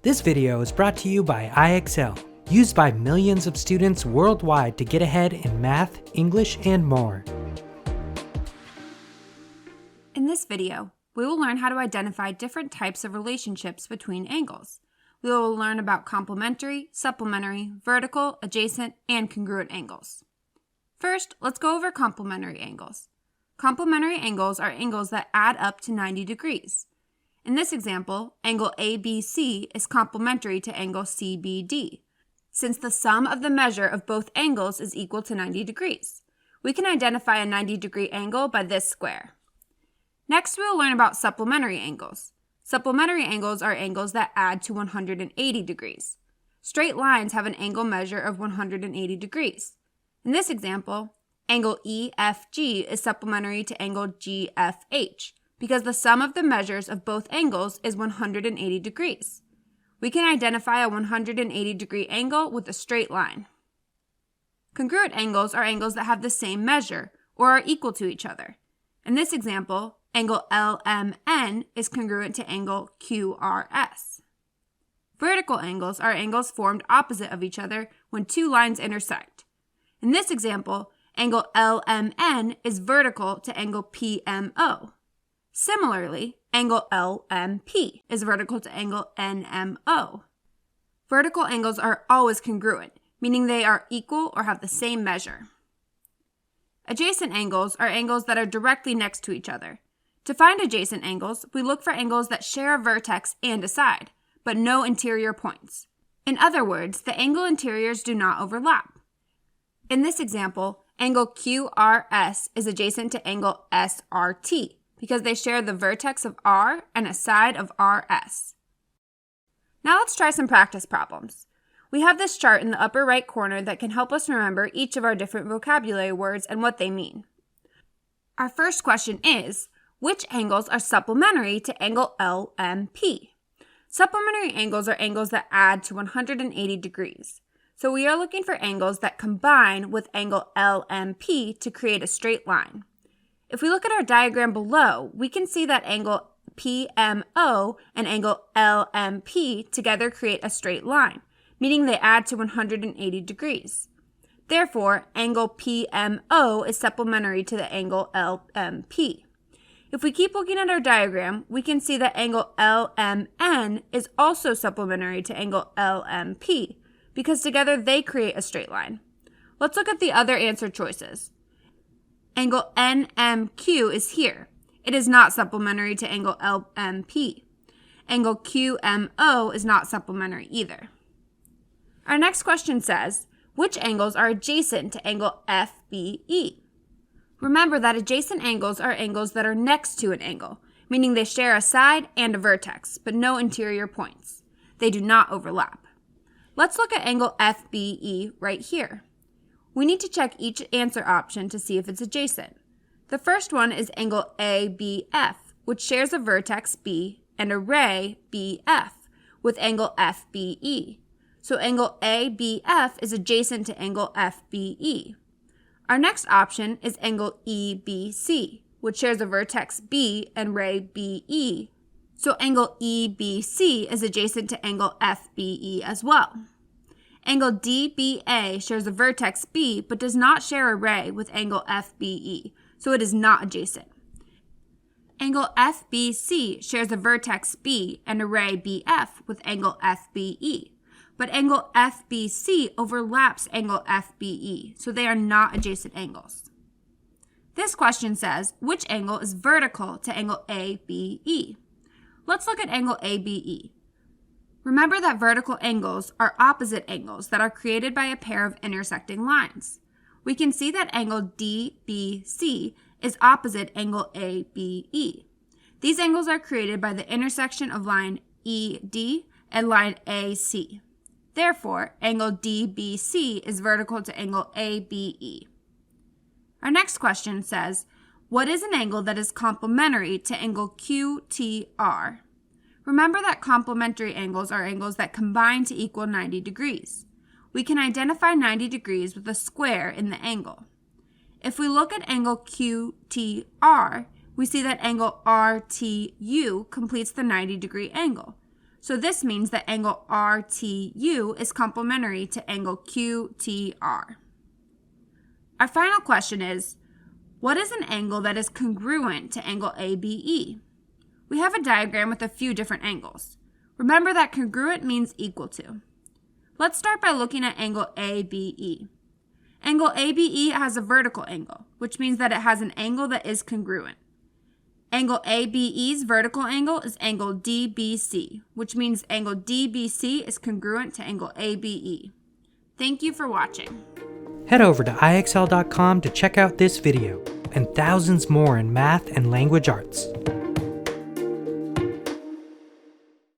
This video is brought to you by IXL, used by millions of students worldwide to get ahead in math, English, and more. In this video, we will learn how to identify different types of relationships between angles. We will learn about complementary, supplementary, vertical, adjacent, and congruent angles. First, let's go over complementary angles. Complementary angles are angles that add up to 90 degrees. In this example, angle ABC is complementary to angle CBD, since the sum of the measure of both angles is equal to 90 degrees. We can identify a 90-degree angle by this square. Next, we will learn about supplementary angles. Supplementary angles are angles that add to 180 degrees. Straight lines have an angle measure of 180 degrees. In this example, angle EFG is supplementary to angle GFH, because the sum of the measures of both angles is 180 degrees. We can identify a 180-degree angle with a straight line. Congruent angles are angles that have the same measure or are equal to each other. In this example, angle LMN is congruent to angle QRS. Vertical angles are angles formed opposite of each other when two lines intersect. In this example, angle LMN is vertical to angle PMO. Similarly, angle LMP is vertical to angle NMO. Vertical angles are always congruent, meaning they are equal or have the same measure. Adjacent angles are angles that are directly next to each other. To find adjacent angles, we look for angles that share a vertex and a side, but no interior points. In other words, the angle interiors do not overlap. In this example, angle QRS is adjacent to angle SRT, because they share the vertex of R and a side of RS. Now let's try some practice problems. We have this chart in the upper right corner that can help us remember each of our different vocabulary words and what they mean. Our first question is, which angles are supplementary to angle LMP? Supplementary angles are angles that add to 180 degrees. So we are looking for angles that combine with angle LMP to create a straight line. If we look at our diagram below, we can see that angle PMO and angle LMP together create a straight line, meaning they add to 180 degrees. Therefore, angle PMO is supplementary to the angle LMP. If we keep looking at our diagram, we can see that angle LMN is also supplementary to angle LMP, because together they create a straight line. Let's look at the other answer choices. Angle NMQ is here. It is not supplementary to angle LMP. Angle QMO is not supplementary either. Our next question says, which angles are adjacent to angle FBE? Remember that adjacent angles are angles that are next to an angle, meaning they share a side and a vertex, but no interior points. They do not overlap. Let's look at angle FBE right here. We need to check each answer option to see if it's adjacent. The first one is angle ABF, which shares a vertex B and a ray BF with angle FBE. So angle ABF is adjacent to angle FBE. Our next option is angle EBC, which shares a vertex B and ray BE. So angle EBC is adjacent to angle FBE as well. Angle DBA shares a vertex B but does not share a ray with angle FBE, so it is not adjacent. Angle FBC shares a vertex B and a ray BF with angle FBE, but angle FBC overlaps angle FBE, so they are not adjacent angles. This question says, which angle is vertical to angle ABE? Let's look at angle ABE. Remember that vertical angles are opposite angles that are created by a pair of intersecting lines. We can see that angle DBC is opposite angle ABE. These angles are created by the intersection of line ED and line AC. Therefore, angle DBC is vertical to angle ABE. Our next question says, what is an angle that is complementary to angle QTR? Remember that complementary angles are angles that combine to equal 90 degrees. We can identify 90 degrees with a square in the angle. If we look at angle QTR, we see that angle RTU completes the 90-degree angle. So this means that angle RTU is complementary to angle QTR. Our final question is, what is an angle that is congruent to angle ABE? We have a diagram with a few different angles. Remember that congruent means equal to. Let's start by looking at angle ABE. Angle ABE has a vertical angle, which means that it has an angle that is congruent. Angle ABE's vertical angle is angle DBC, which means angle DBC is congruent to angle ABE. Thank you for watching. Head over to IXL.com to check out this video and thousands more in math and language arts.